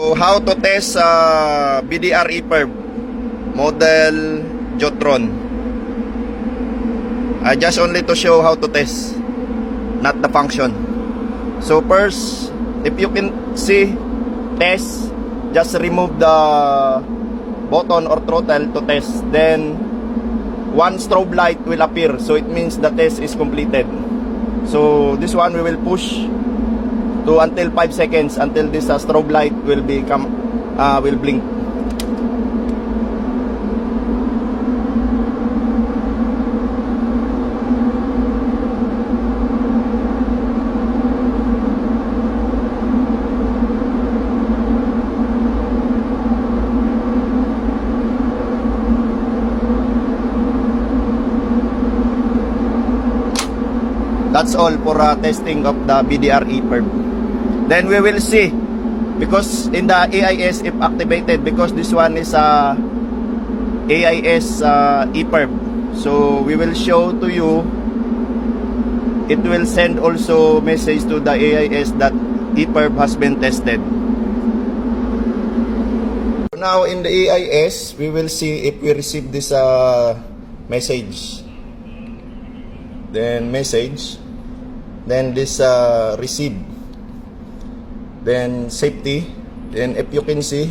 So how to test BDR ePerb model Jotron. I just only to show how to test, not the function. So first, if you can see test, just remove the button or throttle to test. Then one strobe light will appear, so it means the test is completed. So this one we will push to until 5 seconds until this strobe light will blink. That's all for testing of the BDR ePerb. Then we will see, because in the AIS if activated, because this one is AIS ePerb, so we will show to you, it will send also message to the AIS that ePerb has been tested. Now in the AIS we will see if we receive this message, then message, then this receive, then safety. Then if you can see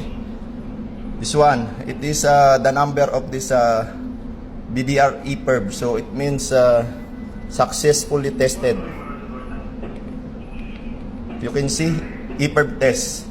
this one, it is the number of this BDR ePerb, so it means successfully tested. You can see ePerb test.